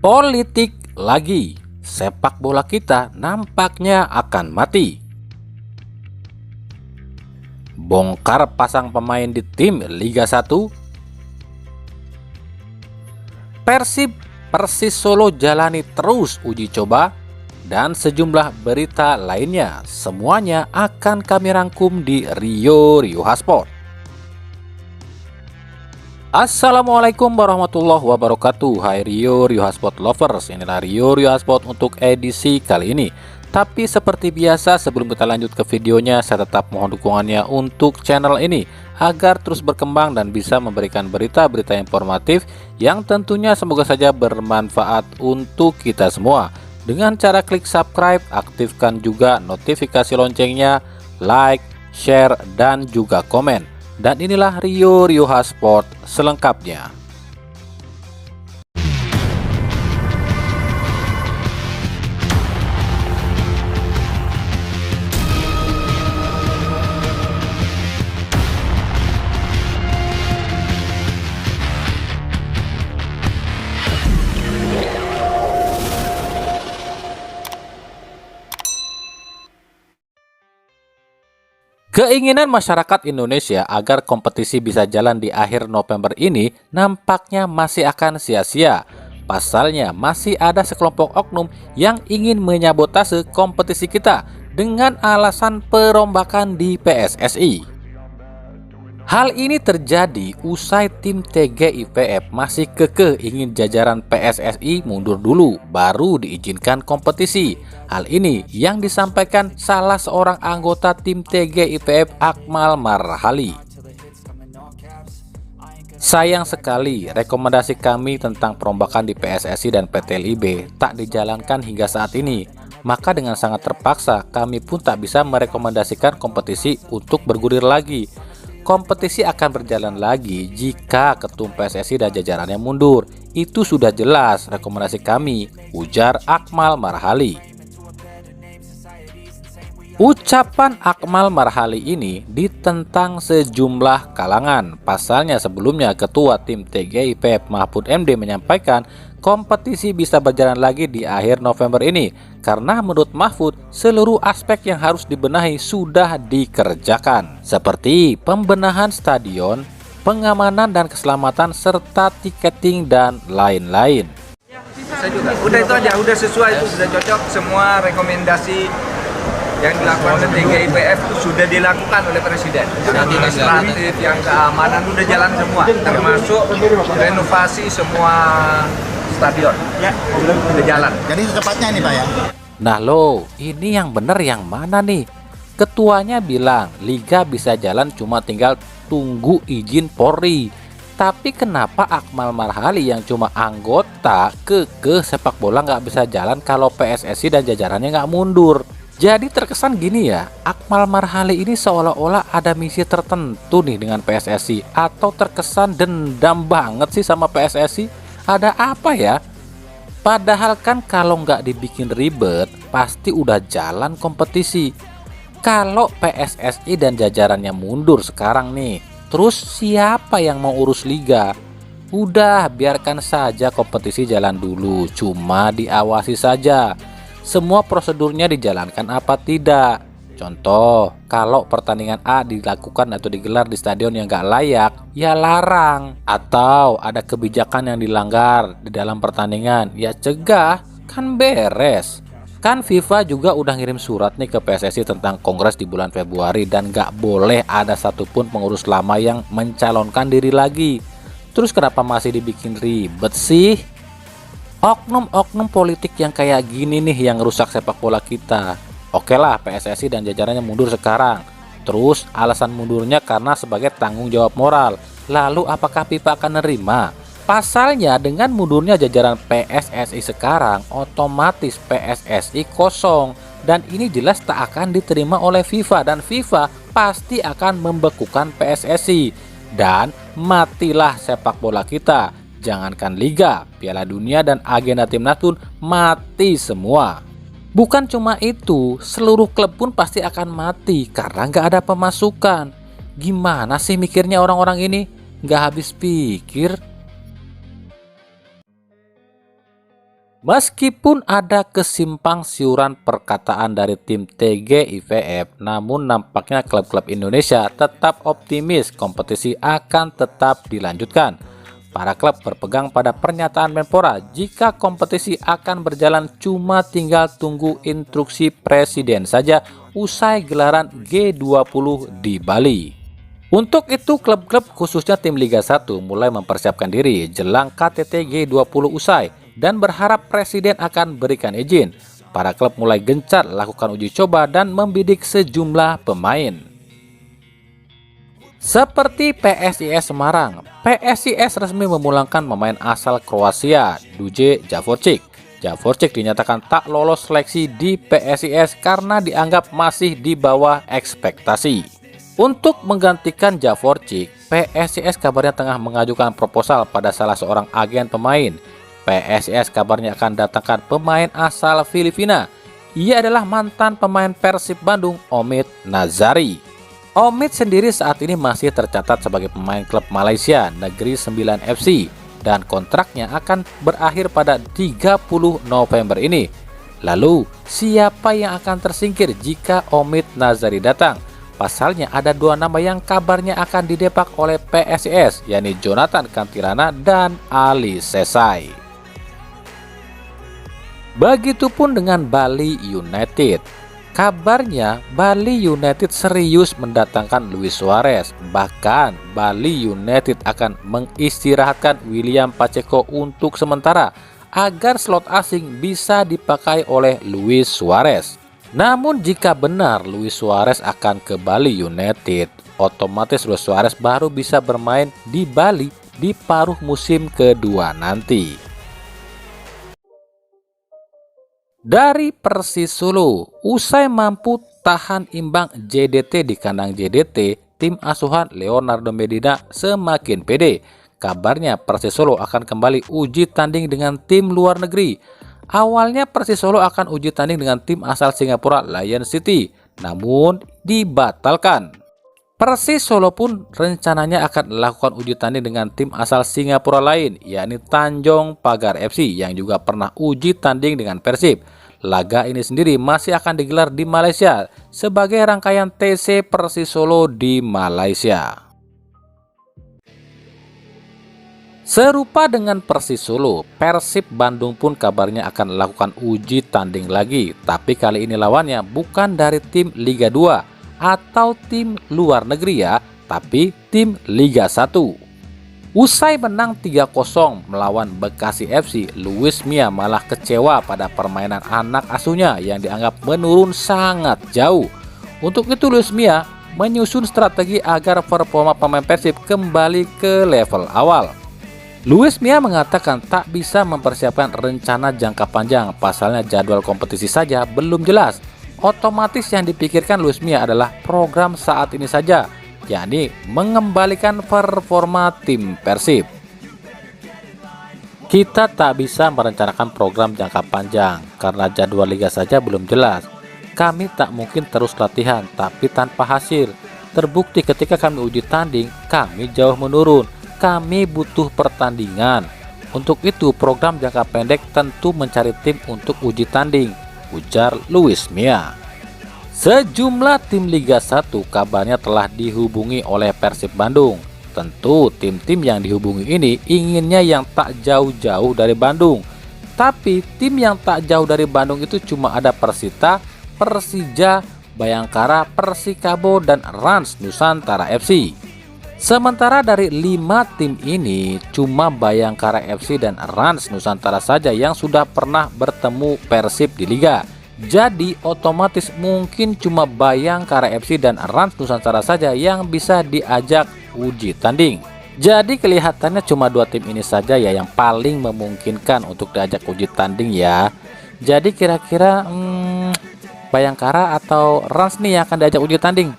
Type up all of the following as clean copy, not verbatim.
Politik lagi, sepak bola kita nampaknya akan mati. Bongkar pasang pemain di tim Liga 1. Persib Persis Solo jalani terus uji coba, dan sejumlah berita lainnya. Semuanya akan kami rangkum di Rio Hasport. Assalamualaikum warahmatullahi wabarakatuh. Hai Rio Hasport lovers, inilah Rio Hasport untuk edisi kali ini. Tapi seperti biasa, sebelum kita lanjut ke videonya, saya tetap mohon dukungannya untuk channel ini agar terus berkembang dan bisa memberikan berita-berita informatif yang tentunya semoga saja bermanfaat untuk kita semua. Dengan cara klik subscribe, aktifkan juga notifikasi loncengnya, like, share, dan juga komen. Dan inilah Rio Hasport selengkapnya. Keinginan masyarakat Indonesia agar kompetisi bisa jalan di akhir November ini nampaknya masih akan sia-sia. Pasalnya masih ada sekelompok oknum yang ingin menyabotase kompetisi kita dengan alasan perombakan di PSSI. Hal ini terjadi usai tim TGIPF masih kekeh ingin jajaran PSSI mundur dulu baru diizinkan kompetisi. Hal ini yang disampaikan salah seorang anggota tim TGIPF, Akmal Marhali. Sayang sekali rekomendasi kami tentang perombakan di PSSI dan PT LIB tak dijalankan hingga saat ini. Maka dengan sangat terpaksa kami pun tak bisa merekomendasikan kompetisi untuk bergulir lagi. Kompetisi akan berjalan lagi jika ketum PSSI dan jajarannya mundur. Itu sudah jelas rekomendasi kami, ujar Akmal Marhali. Ucapan Akmal Marhali ini ditentang sejumlah kalangan. Pasalnya sebelumnya Ketua Tim TGIPF Mahfud MD menyampaikan kompetisi bisa berjalan lagi di akhir November ini karena menurut Mahfud seluruh aspek yang harus dibenahi sudah dikerjakan, seperti pembenahan stadion, pengamanan dan keselamatan, serta tiketing dan lain-lain. Saya juga, udah itu aja, udah sesuai, itu sudah cocok. Semua rekomendasi yang dilakukan oleh TGIPF itu sudah dilakukan oleh Presiden. Yang administratif, yang keamanan udah jalan semua, termasuk renovasi semua stadion. Ya, udah jalan. Jadi secepatnya ini Pak ya? Nah lo, ini yang bener yang mana nih? Ketuanya bilang Liga bisa jalan cuma tinggal tunggu izin Polri. Tapi kenapa Akmal Marhali yang cuma anggota kekeh sepak bola nggak bisa jalan kalau PSSI dan jajarannya nggak mundur? Jadi terkesan gini ya, Akmal Marhali ini seolah-olah ada misi tertentu nih dengan PSSI, atau terkesan dendam banget sih sama PSSI. Ada apa ya? Padahal kan kalau nggak dibikin ribet, pasti udah jalan kompetisi. Kalau PSSI dan jajarannya mundur sekarang nih, terus siapa yang mau urus liga? Udah, biarkan saja kompetisi jalan dulu, cuma diawasi saja. Semua prosedurnya dijalankan apa tidak. Contoh, kalau pertandingan A dilakukan atau digelar di stadion yang gak layak, ya larang. Atau ada kebijakan yang dilanggar di dalam pertandingan, ya cegah, kan beres. Kan FIFA juga udah ngirim surat nih ke PSSI tentang kongres di bulan Februari, dan gak boleh ada satupun pengurus lama yang mencalonkan diri lagi. Terus kenapa masih dibikin ribet sih? Oknum-oknum politik yang kayak gini nih yang rusak sepak bola kita. Oke lah, PSSI dan jajarannya mundur sekarang. Terus alasan mundurnya karena sebagai tanggung jawab moral. Lalu apakah FIFA akan nerima? Pasalnya dengan mundurnya jajaran PSSI sekarang, otomatis PSSI kosong. Dan ini jelas tak akan diterima oleh FIFA. Dan FIFA pasti akan membekukan PSSI. Dan matilah sepak bola kita. Jangankan Liga, Piala Dunia, dan agenda timnas pun mati semua. Bukan cuma itu, seluruh klub pun pasti akan mati karena nggak ada pemasukan. Gimana sih mikirnya orang-orang ini? Nggak habis pikir. Meskipun ada kesimpang siuran perkataan dari tim TGIVF, namun nampaknya klub-klub Indonesia tetap optimis kompetisi akan tetap dilanjutkan. Para klub berpegang pada pernyataan Menpora jika kompetisi akan berjalan cuma tinggal tunggu instruksi presiden saja usai gelaran G20 di Bali. Untuk itu klub-klub khususnya tim Liga 1 mulai mempersiapkan diri jelang KTT G20 usai dan berharap presiden akan berikan izin. Para klub mulai gencar lakukan uji coba dan membidik sejumlah pemain. Seperti PSIS Semarang, PSIS resmi memulangkan pemain asal Kroasia, Duje Javorčić. Javorčić dinyatakan tak lolos seleksi di PSIS karena dianggap masih di bawah ekspektasi. Untuk menggantikan Javorčić, PSIS kabarnya tengah mengajukan proposal pada salah seorang agen pemain. PSIS kabarnya akan datangkan pemain asal Filipina. Ia adalah mantan pemain Persib Bandung, Omid Nazari. Omid sendiri saat ini masih tercatat sebagai pemain klub Malaysia Negeri 9 FC dan kontraknya akan berakhir pada 30 November ini. Lalu, siapa yang akan tersingkir jika Omid Nazari datang? Pasalnya ada dua nama yang kabarnya akan didepak oleh PSIS, yakni Jonathan Kantirana dan Ali Sesai. Begitupun dengan Bali United. Kabarnya Bali United serius mendatangkan Luis Suarez. Bahkan Bali United akan mengistirahatkan William Pacheco untuk sementara agar slot asing bisa dipakai oleh Luis Suarez. Namun jika benar Luis Suarez akan ke Bali United, otomatis Luis Suarez baru bisa bermain di Bali di paruh musim kedua nanti. Dari Persis Solo, usai mampu tahan imbang JDT di kandang JDT, tim asuhan Leonardo Medina semakin pede. Kabarnya Persis Solo akan kembali uji tanding dengan tim luar negeri. Awalnya Persis Solo akan uji tanding dengan tim asal Singapura Lion City, namun dibatalkan. Persis Solo pun rencananya akan melakukan uji tanding dengan tim asal Singapura lain, yakni Tanjung Pagar FC yang juga pernah uji tanding dengan Persib. Laga ini sendiri masih akan digelar di Malaysia sebagai rangkaian TC Persis Solo di Malaysia. Serupa dengan Persis Solo, Persib Bandung pun kabarnya akan melakukan uji tanding lagi, tapi kali ini lawannya bukan dari tim Liga 2 atau tim luar negeri ya, tapi tim Liga 1. Usai menang 3-0 melawan Bekasi FC, Luis Mia malah kecewa pada permainan anak asuhnya yang dianggap menurun sangat jauh. Untuk itu Luis Mia menyusun strategi agar performa pemain Persib kembali ke level awal. Luis Mia mengatakan tak bisa mempersiapkan rencana jangka panjang, pasalnya jadwal kompetisi saja belum jelas. Otomatis yang dipikirkan Luis Mia adalah program saat ini saja, yakni mengembalikan performa tim Persib. Kita tak bisa merencanakan program jangka panjang karena jadwal liga saja belum jelas. Kami tak mungkin terus latihan tapi tanpa hasil. Terbukti ketika kami uji tanding, kami jauh menurun. Kami butuh pertandingan. Untuk itu program jangka pendek tentu mencari tim untuk uji tanding, ujar Luis Mia. Sejumlah tim Liga 1 kabarnya telah dihubungi oleh Persib Bandung. Tentu tim-tim yang dihubungi ini inginnya yang tak jauh-jauh dari Bandung. Tapi tim yang tak jauh dari Bandung itu cuma ada Persita, Persija, Bayangkara, Persikabo, dan Rans Nusantara FC. Sementara dari 5 tim ini cuma Bayangkara FC dan Rans Nusantara saja yang sudah pernah bertemu Persib di Liga. Jadi otomatis mungkin cuma Bayangkara FC dan Rans Nusantara saja yang bisa diajak uji tanding. Jadi kelihatannya cuma 2 tim ini saja ya yang paling memungkinkan untuk diajak uji tanding ya. Jadi kira-kira Bayangkara atau Rans nih yang akan diajak uji tanding.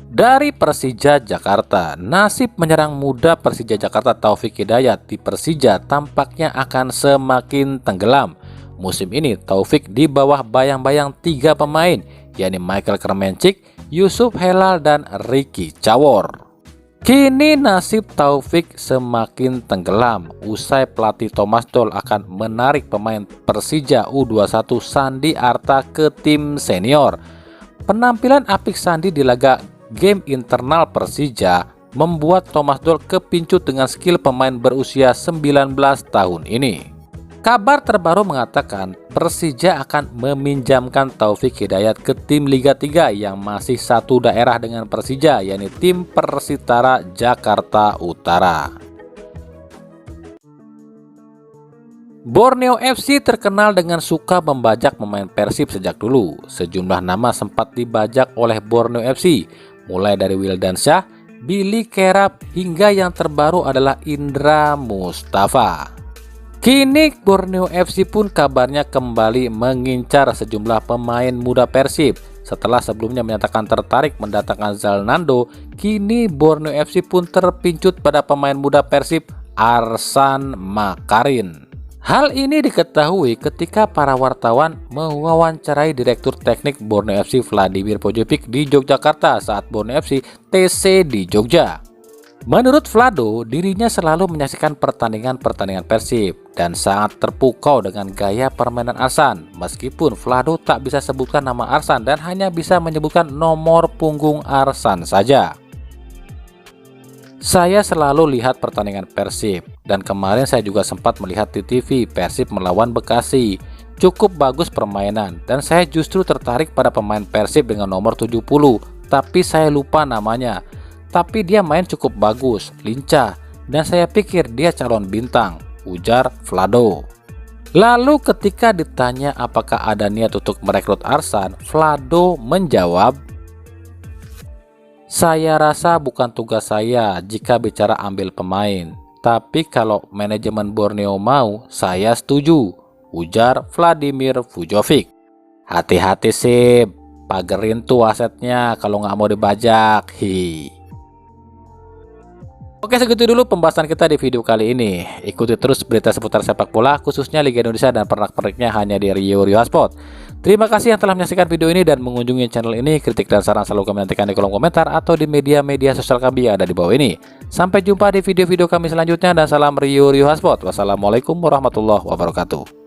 Dari Persija Jakarta, nasib menyerang muda Persija Jakarta Taufik Hidayat di Persija tampaknya akan semakin tenggelam. Musim ini Taufik di bawah bayang-bayang 3 pemain, yakni Michael Kremencik, Yusuf Helal, dan Ricky Cawor. Kini nasib Taufik semakin tenggelam usai pelatih Thomas Doll akan menarik pemain Persija U21 Sandi Arta ke tim senior. Penampilan apik Sandi di laga game internal Persija membuat Thomas Doll kepincut dengan skill pemain berusia 19 tahun ini. Kabar terbaru mengatakan Persija akan meminjamkan Taufik Hidayat ke tim Liga 3 yang masih satu daerah dengan Persija, yakni tim Persitara Jakarta Utara. Borneo FC terkenal dengan suka membajak pemain Persib sejak dulu. Sejumlah nama sempat dibajak oleh Borneo FC, mulai dari Wildansyah, Billy Kerap, hingga yang terbaru adalah Indra Mustafa. Kini Borneo FC pun kabarnya kembali mengincar sejumlah pemain muda Persib. Setelah sebelumnya menyatakan tertarik mendatangkan Zalnando, kini Borneo FC pun terpincut pada pemain muda Persib Arsan Makarin. Hal ini diketahui ketika para wartawan mewawancarai Direktur Teknik Borneo FC Vladimir Pojovic di Yogyakarta saat Borneo FC TC di Jogja. Menurut Vlado, dirinya selalu menyaksikan pertandingan-pertandingan Persib dan sangat terpukau dengan gaya permainan Arsan. Meskipun Vlado tak bisa sebutkan nama Arsan dan hanya bisa menyebutkan nomor punggung Arsan saja. Saya selalu lihat pertandingan Persib dan kemarin saya juga sempat melihat di TV Persib melawan Bekasi. Cukup bagus permainan dan saya justru tertarik pada pemain Persib dengan nomor 70, tapi saya lupa namanya. Tapi dia main cukup bagus, lincah, dan saya pikir dia calon bintang, ujar Vlado. Lalu ketika ditanya apakah ada niat untuk merekrut Arsan, Vlado menjawab, "Saya rasa bukan tugas saya jika bicara ambil pemain, tapi kalau manajemen Borneo mau, saya setuju," ujar Vladimir Vujovic. Hati-hati sih, pagerin tuh asetnya kalau nggak mau dibajak. Oke, segitu dulu pembahasan kita di video kali ini. Ikuti terus berita seputar sepak bola, khususnya Liga Indonesia dan pernak-perniknya hanya di Rio Hotspot. Terima kasih yang telah menyaksikan video ini dan mengunjungi channel ini. Kritik dan saran selalu kami nantikan di kolom komentar atau di media-media sosial kami yang ada di bawah ini. Sampai jumpa di video-video kami selanjutnya dan salam Rio Hotspot. Wassalamualaikum warahmatullahi wabarakatuh.